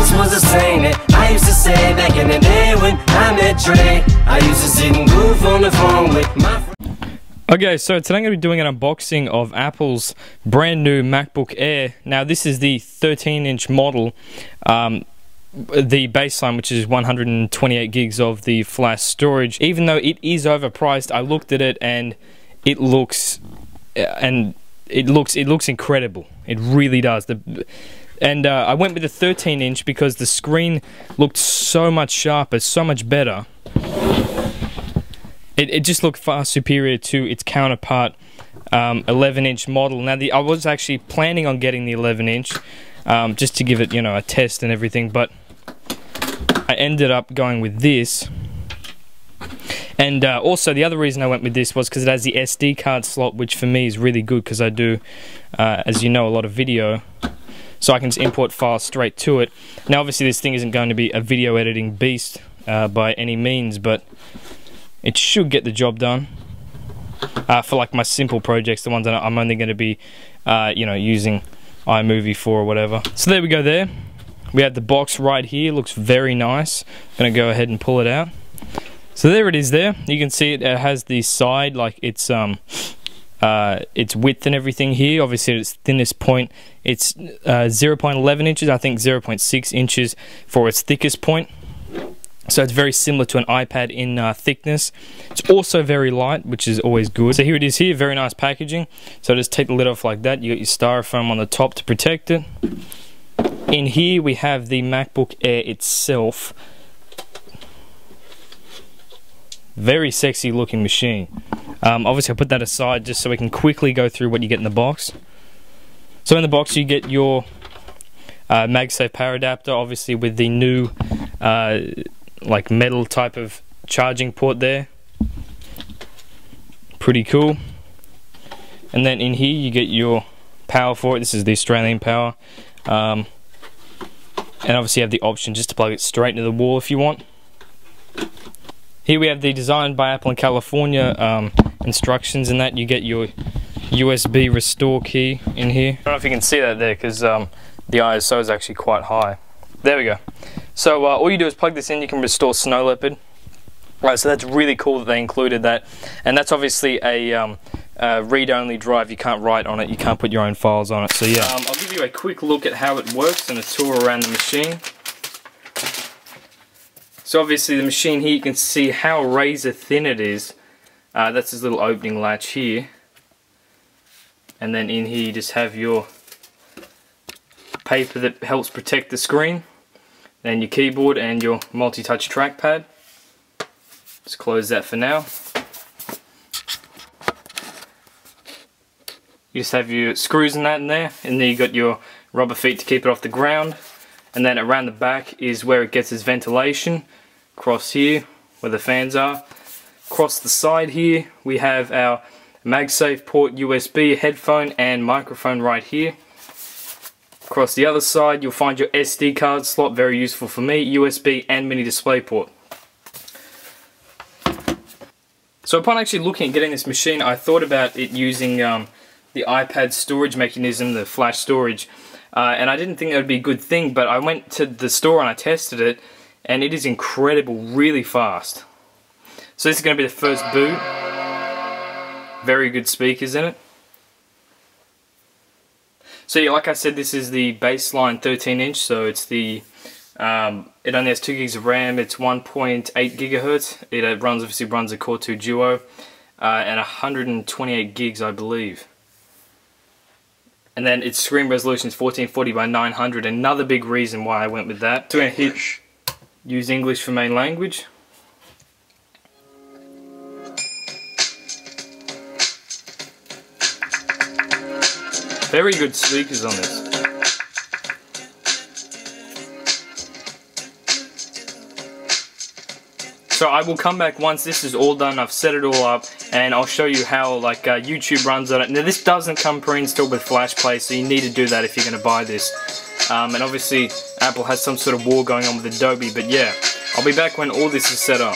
this was a saying that I used to say back in the day when I met Dre. I used to sit and goof on the phone with my friends. Okay, so today I'm going to be doing an unboxing of Apple's brand new MacBook Air. Now this is the 13-inch model, the baseline, which is 128 gigs of the flash storage. Even though it is overpriced, I looked at it and it looks incredible. It really does. I went with the 13-inch because the screen looked so much sharper, so much better. It just looked far superior to its counterpart 11-inch model. Now, I was actually planning on getting the 11-inch just to give it, you know, a test and everything, but I ended up going with this. And also, the other reason I went with this was because it has the SD card slot, which for me is really good because I do, as you know, a lot of video. So I can just import files straight to it. Now, obviously, this thing isn't going to be a video editing beast by any means, but it should get the job done for like my simple projects, the ones that I'm only going to be, you know, using iMovie for or whatever. So there we go there. We have the box right here. Looks very nice. I'm going to go ahead and pull it out. So there it is there. You can see it has the side, like its width and everything here. Obviously at its thinnest point, it's 0.11 inches, I think 0.6 inches for its thickest point. So it's very similar to an iPad in thickness. It's also very light, which is always good. So here it is here, very nice packaging. So just take the lid off like that. You got your styrofoam on the top to protect it. In here we have the MacBook Air itself. Very sexy looking machine. Obviously I'll put that aside just so we can quickly go through what you get in the box. So in the box you get your MagSafe power adapter, obviously with the new like metal type of charging port there. Pretty cool. And then in here you get your power for it. This is the Australian power. And obviously you have the option just to plug it straight into the wall if you want. Here we have the Designed by Apple in California instructions, and that you get your USB restore key in here. I don't know if you can see that there because the ISO is actually quite high. There we go. So all you do is plug this in, you can restore Snow Leopard. Right, so that's really cool that they included that. And that's obviously a read-only drive. You can't write on it, you can't put your own files on it. So yeah, I'll give you a quick look at how it works and a tour around the machine. So obviously the machine here, you can see how razor thin it is. That's this little opening latch here. And then in here you just have your paper that helps protect the screen. Then your keyboard and your multi-touch trackpad. Just close that for now. You just have your screws and that in there, and then you got your rubber feet to keep it off the ground. And then around the back is where it gets its ventilation. Across here, where the fans are. Across the side here, we have our MagSafe port, USB, headphone and microphone right here. Across the other side, you'll find your SD card slot, very useful for me, USB and mini display port. So upon actually looking at getting this machine, I thought about it using the iPad storage mechanism, the flash storage, and I didn't think that would be a good thing, but I went to the store and I tested it, and it is incredible, really fast. So this is going to be the first boot. Very good speakers in it. So yeah, like I said, this is the baseline 13-inch, so it's the, it only has 2 gigs of RAM, it's 1.8 gigahertz, it obviously runs a Core 2 Duo, and 128 gigs I believe. And then its screen resolution is 1440 by 900, another big reason why I went with that. So I'm going to hit use English for main language. Very good speakers on this. So I will come back once this is all done, I've set it all up, and I'll show you how like YouTube runs on it. Now this doesn't come pre-installed with Flash Play, so you need to do that if you're going to buy this. And obviously Apple has some sort of war going on with Adobe, but yeah, I'll be back when all this is set up.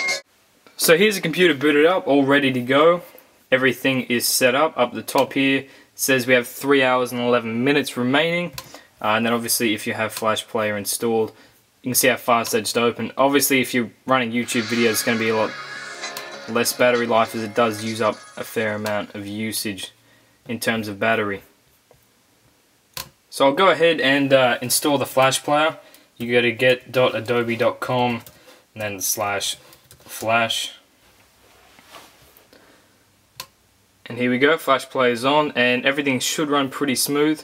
So here's the computer booted up, all ready to go. Everything is set up the top here. Says we have 3 hours and 11 minutes remaining, and then obviously if you have Flash Player installed, can see how fast they just open. Obviously, if you're running YouTube videos, it's going to be a lot less battery life, as it does use up a fair amount of usage in terms of battery. So I'll go ahead and install the Flash player. You go to get.adobe.com and then /flash. And here we go, Flash player is on, and everything should run pretty smooth.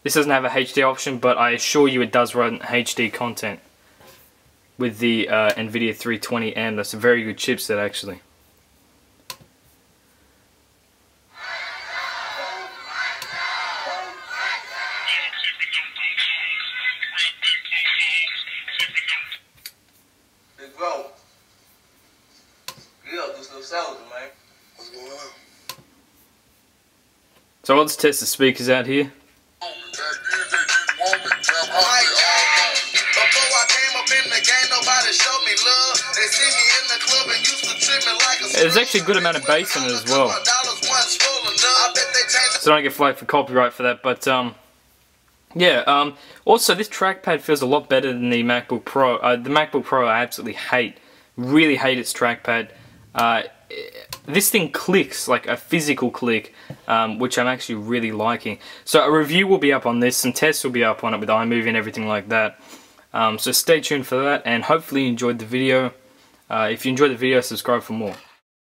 This doesn't have a HD option, but I assure you it does run HD content with the NVIDIA 320M. That's a very good chipset, actually. Big bro, get up, do some salad, man. What's going on? So let's test the speakers out here. There's actually a good amount of bass in it as well, so I don't get flagged for copyright for that. But yeah. Also, this trackpad feels a lot better than the MacBook Pro. The MacBook Pro I absolutely hate. Really hate its trackpad. This thing clicks like a physical click, which I'm actually really liking. So a review will be up on this, and tests will be up on it with iMovie and everything like that. So stay tuned for that, and hopefully you enjoyed the video. If you enjoyed the video, subscribe for more.